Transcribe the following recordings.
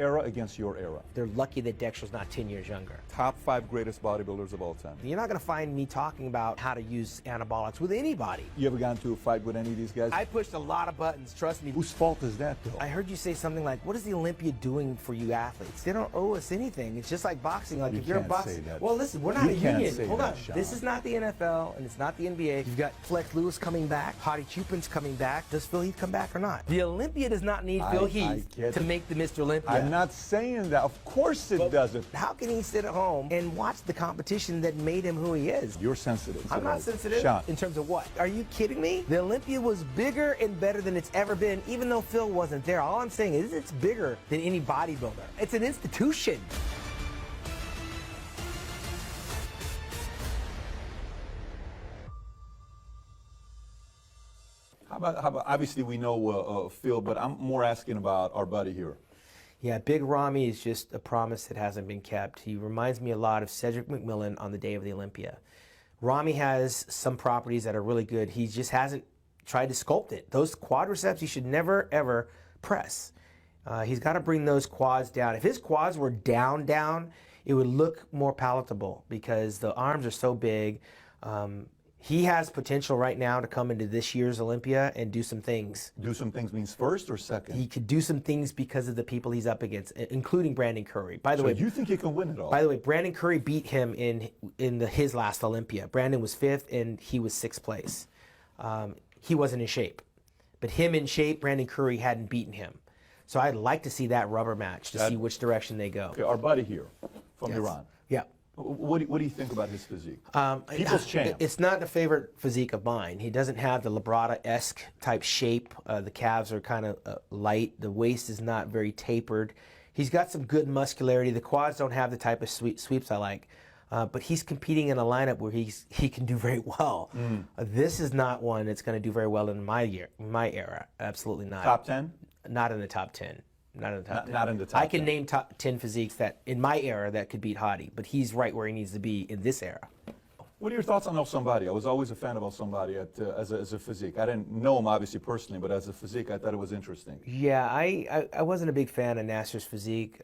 era against your era. They're lucky that Dexter's not 10 years younger. Top 5 greatest bodybuilders of all time. You're not going to find me talking about how to use anabolics with anybody. You ever gotten into a fight with any of these guys? I pushed a lot of buttons, trust me. Whose fault is that, though? I heard you say something like, what is the Olympia doing for you athletes? They don't owe us anything. It's just like boxing. Like, if you're a boxer. Well, listen, we're not a union. Hold on. This is not the NFL, and it's not the NBA. You've got Flex Lewis coming back. Hottie Chupin's coming back. Does Phil Heath come back or not? The Olympia does not need Phil Heath to make the Mr. Olympia. I'm not saying that. Of course it doesn't. How can he sit at home and watch the competition that made him who he is? You're sensitive. I'm not sensitive. Sean. In terms of what? Are you kidding me? The Olympia was bigger and better than it's ever been, even though Phil wasn't there. All I'm saying is it's bigger than any bodybuilder. It's an institution. How about obviously we know Phil, but I'm more asking about our buddy here. Yeah, Big Ramy is just a promise that hasn't been kept. He reminds me a lot of Cedric McMillan on the day of the Olympia. Ramy has some properties that are really good. He just hasn't tried to sculpt it. Those quadriceps he should never, ever press. He's got to bring those quads down. If his quads were down, it would look more palatable because the arms are so big. He has potential right now to come into this year's Olympia and do some things. Do some things means first or second? He could do some things because of the people he's up against, including Brandon Curry. By the way, you think he can win it all? By the way, Brandon Curry beat him in his last Olympia. Brandon was 5th and he was 6th place. He wasn't in shape, but him in shape, Brandon Curry hadn't beaten him. So I'd like to see that rubber match to see which direction they go. Okay, our buddy here from Iran. Yeah. What do you think about his physique? People's champ. It's not a favorite physique of mine. He doesn't have the Labrada-esque type shape. The calves are kind of light. The waist is not very tapered. He's got some good muscularity. The quads don't have the type of sweeps I like. But he's competing in a lineup where he can do very well. This is not one that's going to do very well in my era. Absolutely not. Top 10? Not in the top 10. Not in the top 10. Not in the top 10. I can name top 10 physiques that in my era that could beat Hottie, but he's right where he needs to be in this era. What are your thoughts on El Somebody? I was always a fan of El Somebody as a physique. I didn't know him obviously personally, but as a physique, I thought it was interesting. Yeah, I wasn't a big fan of Nasser's physique.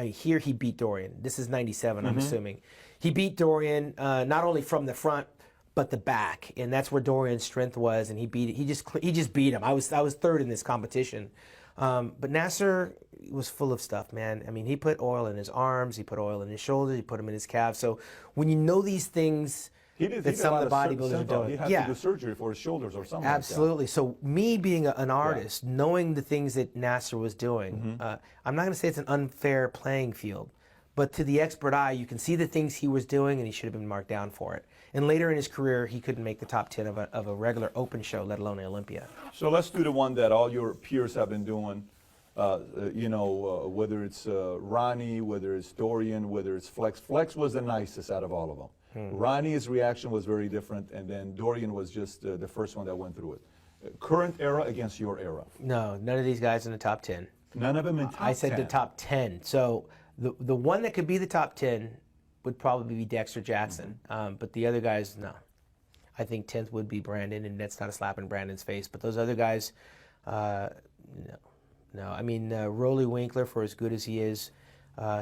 Here he beat Dorian. This is 97, I'm assuming. He beat Dorian not only from the front, but the back, and that's where Dorian's strength was, and he just beat him. I was 3rd in this competition. But Nasser was full of stuff, man. I mean, he put oil in his arms, he put oil in his shoulders, he put them in his calves. So when you know these things that some of the bodybuilders are doing. He had to do surgery for his shoulders or something. Absolutely. Like that. So me being an artist, knowing the things that Nasser was doing, I'm not going to say it's an unfair playing field, but to the expert eye, you can see the things he was doing, and he should have been marked down for it. And later in his career, he couldn't make the top 10 of a regular open show, let alone an Olympia. So let's do the one that all your peers have been doing. Whether it's Ronnie, whether it's Dorian, whether it's Flex. Flex was the nicest out of all of them. Ronnie's reaction was very different, and then Dorian was just the first one that went through it. Current era against your era. No, none of these guys in the top 10. None of them in top 10? I said the top 10. So the one that could be the top 10 would probably be Dexter Jackson. But the other guys, no. I think 10th would be Brandon, and that's not a slap in Brandon's face. But those other guys, no. I mean, Rolly Winkler, for as good as he is,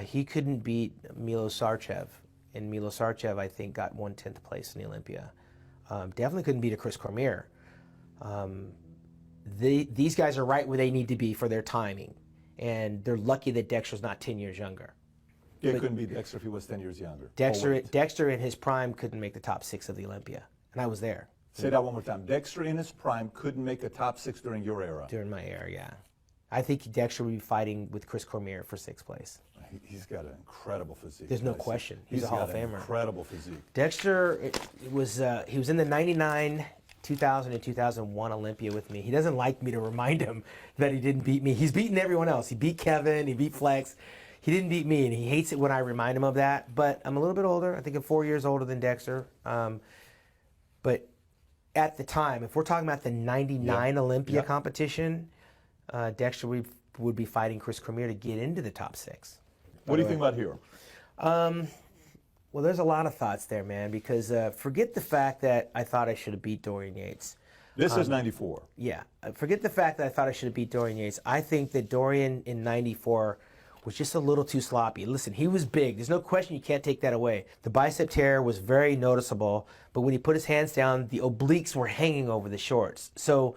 he couldn't beat Milo Sarcev. And Milo Sarcev, I think, got 1/10th place in the Olympia. Definitely couldn't beat a Chris Cormier. These guys are right where they need to be for their timing. And they're lucky that Dexter's not 10 years younger. Yeah, couldn't beat Dexter if he was 10 years younger. Dexter in his prime couldn't make the top 6 of the Olympia. And I was there. Say that one more time. Dexter in his prime couldn't make the top 6 during your era. During my era, yeah. I think Dexter would be fighting with Chris Cormier for 6th place. He's got an incredible physique. There's no question. He's a Hall of Famer. Incredible physique. Dexter, he was in the 99, 2000, and 2001 Olympia with me. He doesn't like me to remind him that he didn't beat me. He's beaten everyone else. He beat Kevin, he beat Flex. He didn't beat me, and he hates it when I remind him of that. But I'm a little bit older. I think I'm 4 years older than Dexter. But at the time, if we're talking about the 99 Olympia competition, Dexter would be fighting Chris Cormier to get into the top 6. What do you think about here? Well, there's a lot of thoughts there, man, because forget the fact that I thought I should have beat Dorian Yates. This is 94. Yeah, forget the fact that I thought I should have beat Dorian Yates. I think that Dorian in 94 was just a little too sloppy. Listen, he was big. There's no question, you can't take that away. The bicep tear was very noticeable, but when he put his hands down, the obliques were hanging over the shorts. So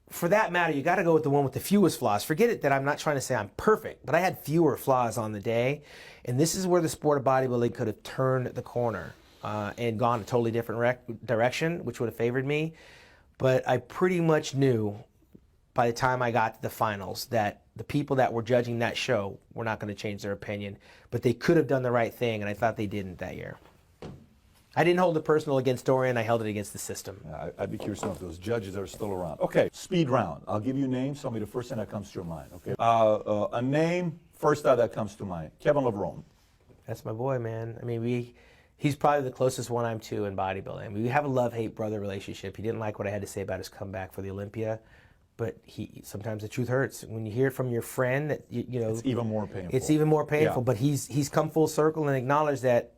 for that matter, you got to go with the one with the fewest flaws. Forget it that I'm not trying to say I'm perfect, but I had fewer flaws on the day. And this is where the sport of bodybuilding could have turned the corner and gone a totally different direction, which would have favored me. But I pretty much knew by the time I got to the finals that the people that were judging that show were not going to change their opinion. But they could have done the right thing, and I thought they didn't that year. I didn't hold it personal against Dorian. I held it against the system. I'd be curious to know if those judges are still around. Okay, speed round. I'll give you names. Tell me the first thing that comes to your mind. Okay. A name, first that comes to mind. Kevin Levrone. That's my boy, man. I mean, he's probably the closest one I'm to in bodybuilding. I mean, we have a love-hate brother relationship. He didn't like what I had to say about his comeback for the Olympia, but sometimes the truth hurts. When you hear it from your friend, that you know, it's even more painful. It's even more painful. Yeah. But he's come full circle and acknowledged that,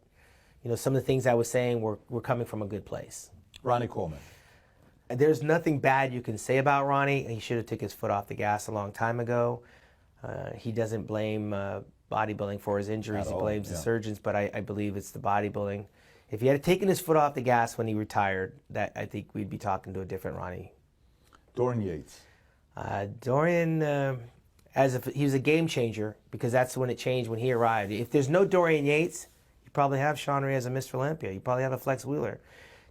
you know, some of the things I was saying were coming from a good place. Ronnie Coleman. There's nothing bad you can say about Ronnie. He should have took his foot off the gas a long time ago. He doesn't blame bodybuilding for his injuries. He blames the surgeons, but I believe it's the bodybuilding. If he had taken his foot off the gas when he retired, that I think we'd be talking to a different Ronnie. Dorian Yates. Dorian, as if he was a game changer, because that's when it changed when he arrived. If there's no Dorian Yates, you probably have Sean Ray as a Mr. Olympia. You probably have a Flex Wheeler.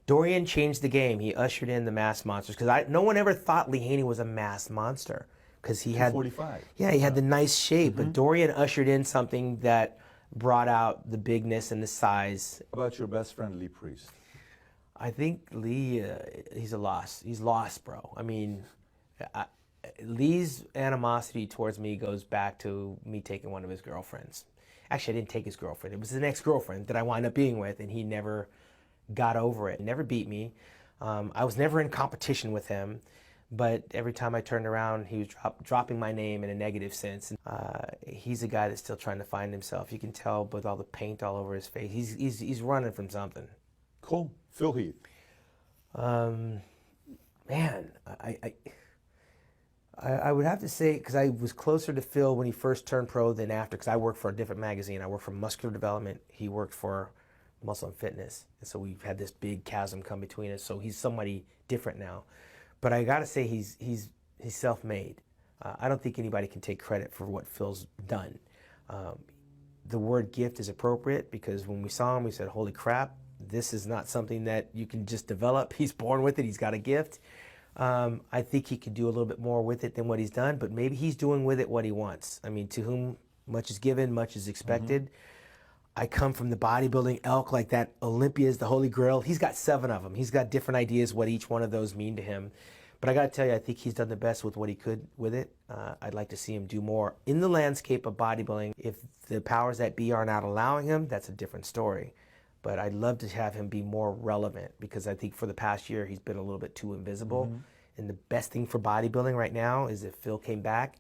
Dorian changed the game. He ushered in the mass monsters, because no one ever thought Lee Haney was a mass monster, because he had 45. Yeah, he had the nice shape, but Dorian ushered in something that brought out the bigness and the size. How about your best friend Lee Priest? I think Lee, he's a loss. He's lost, bro. I mean, Lee's animosity towards me goes back to me taking one of his girlfriends. Actually, I didn't take his girlfriend. It was his ex-girlfriend that I wound up being with, and he never got over it. He never beat me. I was never in competition with him, but every time I turned around, he was dropping my name in a negative sense. He's a guy that's still trying to find himself. You can tell with all the paint all over his face. He's running from something. Cool. Phil Heath. Man, I would have to say, because I was closer to Phil when he first turned pro than after, because I worked for a different magazine. I worked for Muscular Development. He worked for Muscle and Fitness. And so we've had this big chasm come between us. So he's somebody different now. But I got to say, he's self-made. I don't think anybody can take credit for what Phil's done. The word gift is appropriate, because when we saw him, we said, holy crap, this is not something that you can just develop. He's born with it. He's got a gift. I think he could do a little bit more with it than what he's done, but maybe he's doing with it what he wants. I mean, to whom much is given, much is expected. I come from the bodybuilding elk, like that Olympia is the Holy Grail. He's got 7 of them. He's got different ideas what each one of those mean to him. But I got to tell you, I think he's done the best with what he could with it. I'd like to see him do more in the landscape of bodybuilding. If the powers that be are not allowing him, that's a different story. But I'd love to have him be more relevant, because I think for the past year he's been a little bit too invisible. And the best thing for bodybuilding right now is if Phil came back,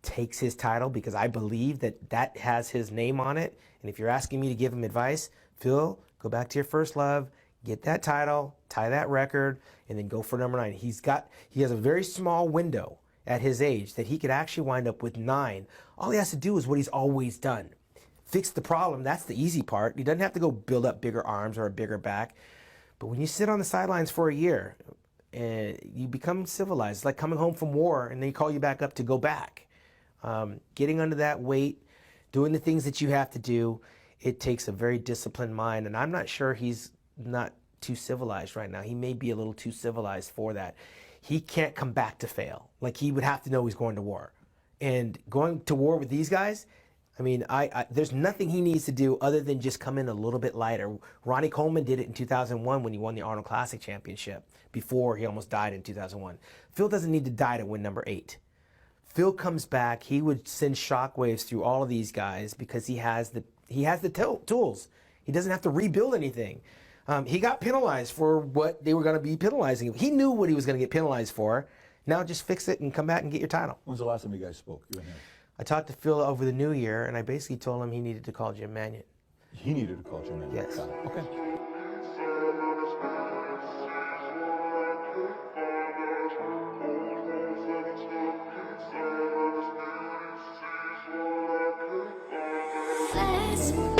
takes his title, because I believe that has his name on it. And if you're asking me to give him advice, Phil, go back to your first love, get that title, tie that record, and then go for number 9. He has a very small window at his age that he could actually wind up with 9. All he has to do is what he's always done. Fix the problem. That's the easy part. He doesn't have to go build up bigger arms or a bigger back. But when you sit on the sidelines for a year, you become civilized. It's like coming home from war and they call you back up to go back. Getting under that weight, doing the things that you have to do, it takes a very disciplined mind. And I'm not sure he's not too civilized right now. He may be a little too civilized for that. He can't come back to fail. Like, he would have to know he's going to war. And going to war with these guys, I mean, there's nothing he needs to do other than just come in a little bit lighter. Ronnie Coleman did it in 2001 when he won the Arnold Classic Championship, before he almost died in 2001. Phil doesn't need to die to win number 8. Phil comes back, he would send shockwaves through all of these guys, because he has the tools. He doesn't have to rebuild anything. He got penalized for what they were going to be penalizing him. He knew what he was going to get penalized for. Now just fix it and come back and get your title. When's the last time you guys spoke, you and him? I talked to Phil over the new year, and I basically told him he needed to call Jim Mannion. He needed to call Jim Mannion? Yes. Okay. promise.